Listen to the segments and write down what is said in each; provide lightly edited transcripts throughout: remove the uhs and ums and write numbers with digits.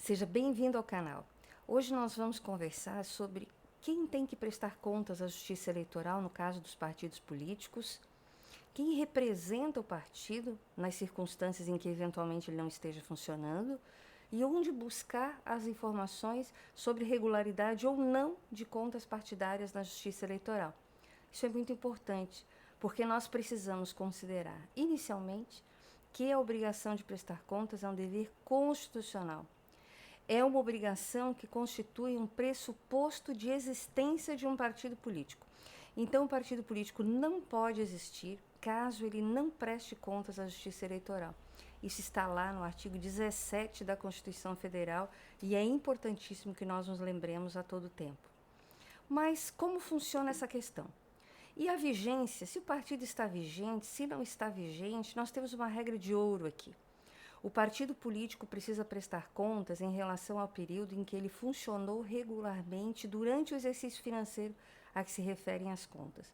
Seja bem-vindo ao canal. Hoje nós vamos conversar sobre quem tem que prestar contas à Justiça Eleitoral no caso dos partidos políticos, quem representa o partido nas circunstâncias em que eventualmente ele não esteja funcionando e onde buscar as informações sobre regularidade ou não de contas partidárias na Justiça Eleitoral. Isso é muito importante, porque nós precisamos considerar, inicialmente, que a obrigação de prestar contas é um dever constitucional. É uma obrigação que constitui um pressuposto de existência de um partido político. Então, o partido político não pode existir caso ele não preste contas à Justiça Eleitoral. Isso está lá no artigo 17 da Constituição Federal e é importantíssimo que nós nos lembremos a todo tempo. Mas como funciona essa questão? E a vigência, se o partido está vigente, se não está vigente, nós temos uma regra de ouro aqui. O partido político precisa prestar contas em relação ao período em que ele funcionou regularmente durante o exercício financeiro a que se referem as contas.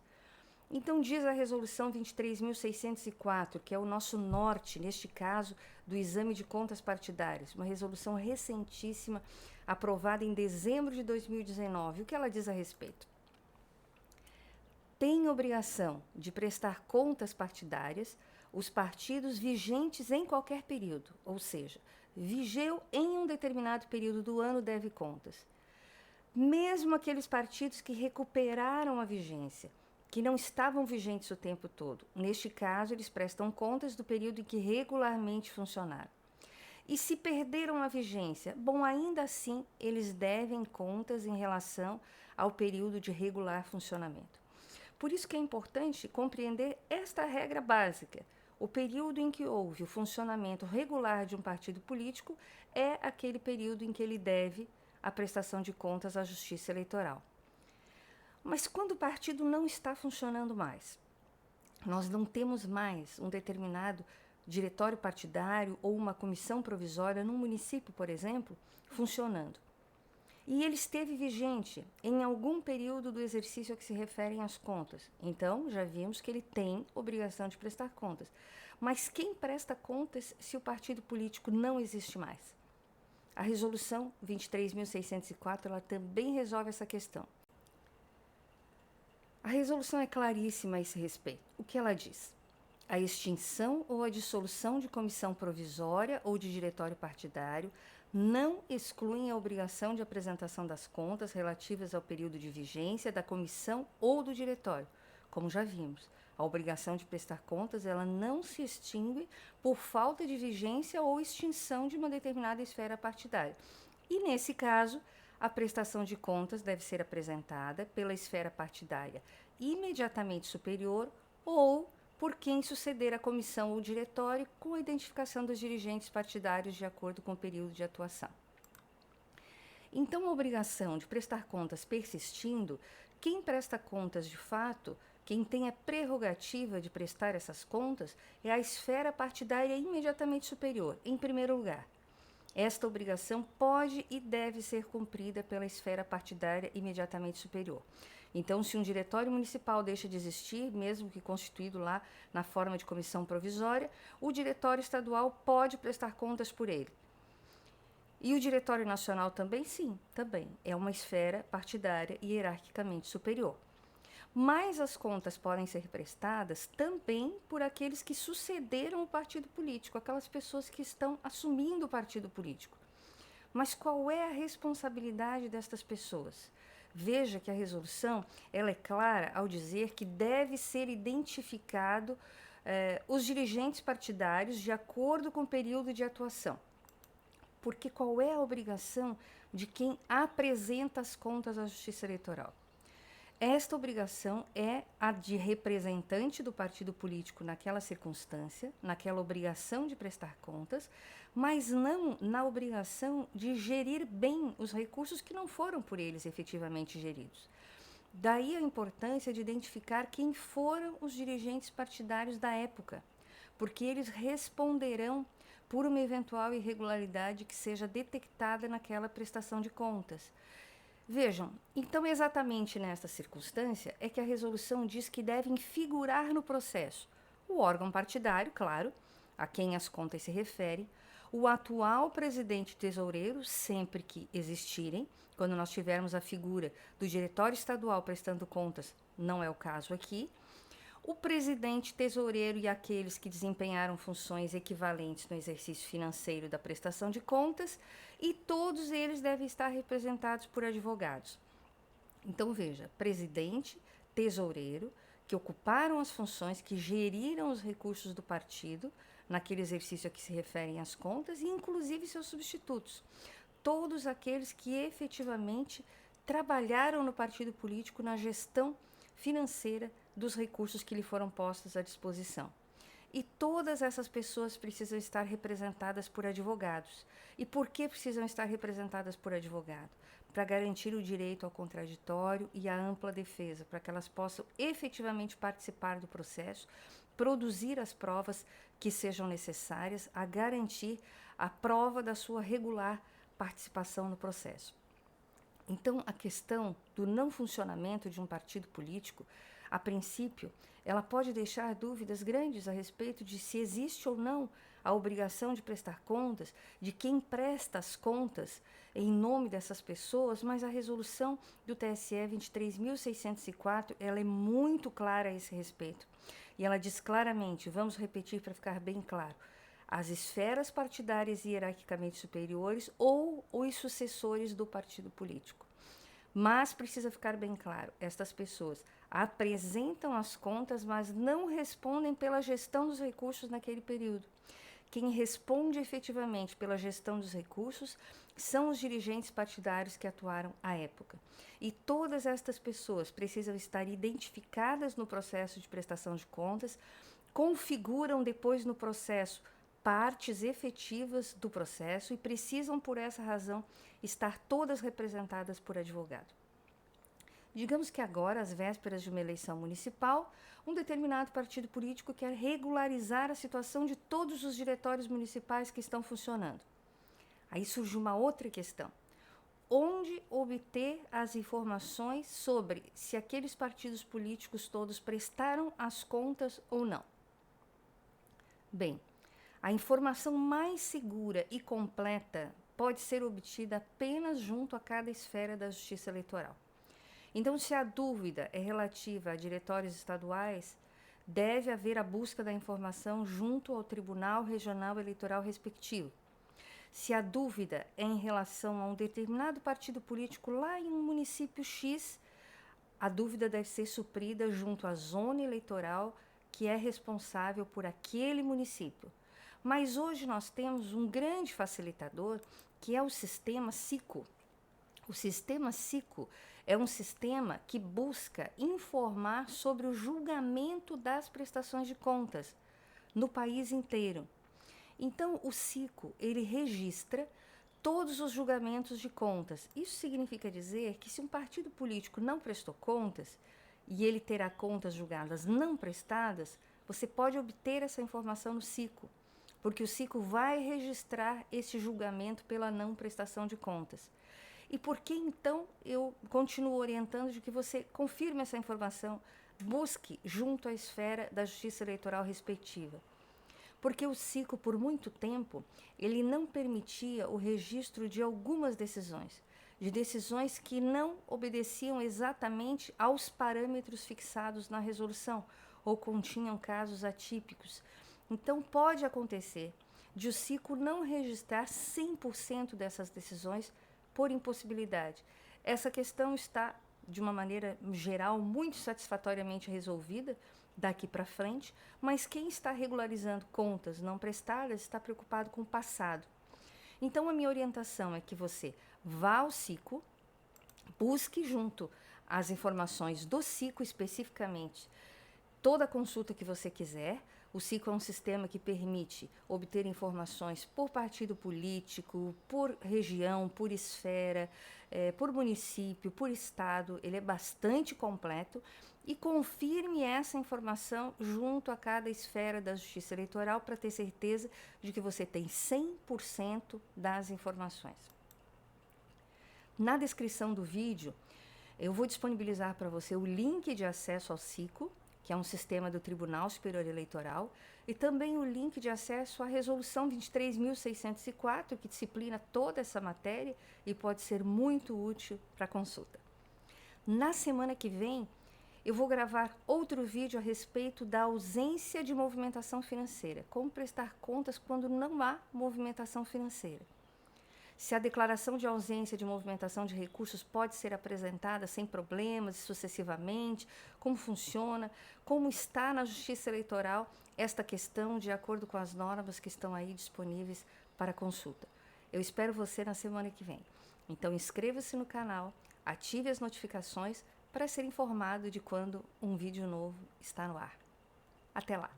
Então diz a resolução 23.604, que é o nosso norte, neste caso, do exame de contas partidárias, uma resolução recentíssima, aprovada em dezembro de 2019. O que ela diz a respeito? Tem obrigação de prestar contas partidárias os partidos vigentes em qualquer período, ou seja, vigeu em um determinado período do ano deve contas. Mesmo aqueles partidos que recuperaram a vigência, que não estavam vigentes o tempo todo, neste caso eles prestam contas do período em que regularmente funcionaram. E se perderam a vigência, bom, ainda assim eles devem contas em relação ao período de regular funcionamento. Por isso que é importante compreender esta regra básica. O período em que houve o funcionamento regular de um partido político é aquele período em que ele deve a prestação de contas à Justiça Eleitoral. Mas quando o partido não está funcionando mais, nós não temos mais um determinado diretório partidário ou uma comissão provisória num município, por exemplo, funcionando. E ele esteve vigente em algum período do exercício a que se referem as contas. Então, já vimos que ele tem obrigação de prestar contas. Mas quem presta contas se o partido político não existe mais? A resolução 23.604, ela também resolve essa questão. A resolução é claríssima a esse respeito. O que ela diz? A extinção ou a dissolução de comissão provisória ou de diretório partidário não excluem a obrigação de apresentação das contas relativas ao período de vigência da comissão ou do diretório. Como já vimos, a obrigação de prestar contas ela não se extingue por falta de vigência ou extinção de uma determinada esfera partidária. E, nesse caso, a prestação de contas deve ser apresentada pela esfera partidária imediatamente superior ou por quem suceder a comissão ou diretório com a identificação dos dirigentes partidários de acordo com o período de atuação. Então, a obrigação de prestar contas persistindo, quem presta contas de fato, quem tem a prerrogativa de prestar essas contas, é a esfera partidária imediatamente superior, em primeiro lugar. Esta obrigação pode e deve ser cumprida pela esfera partidária imediatamente superior. Então, se um diretório municipal deixa de existir, mesmo que constituído lá na forma de comissão provisória, o diretório estadual pode prestar contas por ele. E o diretório nacional também? Sim, também. É uma esfera partidária e hierarquicamente superior. Mas as contas podem ser prestadas também por aqueles que sucederam o partido político, aquelas pessoas que estão assumindo o partido político. Mas qual é a responsabilidade destas pessoas? Veja que a resolução ela é clara ao dizer que deve ser identificado os dirigentes partidários de acordo com o período de atuação. Porque qual é a obrigação de quem apresenta as contas à Justiça Eleitoral? Esta obrigação é a de representante do partido político naquela circunstância, naquela obrigação de prestar contas, mas não na obrigação de gerir bem os recursos que não foram por eles efetivamente geridos. Daí a importância de identificar quem foram os dirigentes partidários da época, porque eles responderão por uma eventual irregularidade que seja detectada naquela prestação de contas. Vejam, então exatamente nesta circunstância é que a resolução diz que devem figurar no processo o órgão partidário, claro, a quem as contas se referem, o atual presidente tesoureiro, sempre que existirem, quando nós tivermos a figura do diretório estadual prestando contas, não é o caso aqui, o presidente tesoureiro e aqueles que desempenharam funções equivalentes no exercício financeiro da prestação de contas, e todos eles devem estar representados por advogados. Então, veja, presidente, tesoureiro, que ocuparam as funções, que geriram os recursos do partido, naquele exercício a que se referem as contas, e inclusive seus substitutos. Todos aqueles que efetivamente trabalharam no partido político na gestão financeira dos recursos que lhe foram postos à disposição. E todas essas pessoas precisam estar representadas por advogados. E por que precisam estar representadas por advogado? Para garantir o direito ao contraditório e à ampla defesa, para que elas possam efetivamente participar do processo, produzir as provas que sejam necessárias a garantir a prova da sua regular participação no processo. Então, a questão do não funcionamento de um partido político, a princípio, ela pode deixar dúvidas grandes a respeito de se existe ou não a obrigação de prestar contas, de quem presta as contas em nome dessas pessoas, mas a resolução do TSE 23.604, ela é muito clara a esse respeito. E ela diz claramente, vamos repetir para ficar bem claro, as esferas partidárias hierarquicamente superiores ou os sucessores do partido político. Mas precisa ficar bem claro, estas pessoas apresentam as contas, mas não respondem pela gestão dos recursos naquele período. Quem responde efetivamente pela gestão dos recursos são os dirigentes partidários que atuaram à época. E todas estas pessoas precisam estar identificadas no processo de prestação de contas, configuram depois no processo partes efetivas do processo e precisam, por essa razão, estar todas representadas por advogado. Digamos que agora, às vésperas de uma eleição municipal, um determinado partido político quer regularizar a situação de todos os diretórios municipais que estão funcionando. Aí surge uma outra questão. Onde obter as informações sobre se aqueles partidos políticos todos prestaram as contas ou não? Bem, a informação mais segura e completa pode ser obtida apenas junto a cada esfera da Justiça Eleitoral. Então, se a dúvida é relativa a diretórios estaduais, deve haver a busca da informação junto ao Tribunal Regional Eleitoral respectivo. Se a dúvida é em relação a um determinado partido político lá em um município X, a dúvida deve ser suprida junto à zona eleitoral que é responsável por aquele município. Mas hoje nós temos um grande facilitador, que é o sistema SICO. O sistema SICO é um sistema que busca informar sobre o julgamento das prestações de contas no país inteiro. Então, o SICO, ele registra todos os julgamentos de contas. Isso significa dizer que se um partido político não prestou contas e ele terá contas julgadas não prestadas, você pode obter essa informação no SICO, porque o SICO vai registrar esse julgamento pela não prestação de contas. E por que, então, eu continuo orientando de que você confirme essa informação, busque junto à esfera da Justiça Eleitoral respectiva? Porque o SICO, por muito tempo, ele não permitia o registro de algumas decisões, de decisões que não obedeciam exatamente aos parâmetros fixados na resolução ou continham casos atípicos. Então, pode acontecer de o SICO não registrar 100% dessas decisões por impossibilidade. Essa questão está, de uma maneira geral, muito satisfatoriamente resolvida daqui para frente, mas quem está regularizando contas não prestadas está preocupado com o passado. Então, a minha orientação é que você vá ao SICO, busque junto as informações do SICO especificamente, toda a consulta que você quiser. O SICO é um sistema que permite obter informações por partido político, por região, por esfera, por município, por estado. Ele é bastante completo e confirme essa informação junto a cada esfera da Justiça Eleitoral para ter certeza de que você tem 100% das informações. Na descrição do vídeo, eu vou disponibilizar para você o link de acesso ao SICO, que é um sistema do Tribunal Superior Eleitoral, e também o link de acesso à Resolução 23.604, que disciplina toda essa matéria e pode ser muito útil para consulta. Na semana que vem, eu vou gravar outro vídeo a respeito da ausência de movimentação financeira, como prestar contas quando não há movimentação financeira. Se a declaração de ausência de movimentação de recursos pode ser apresentada sem problemas e sucessivamente, como funciona, como está na Justiça Eleitoral esta questão de acordo com as normas que estão aí disponíveis para consulta. Eu espero você na semana que vem. Então inscreva-se no canal, ative as notificações para ser informado de quando um vídeo novo está no ar. Até lá!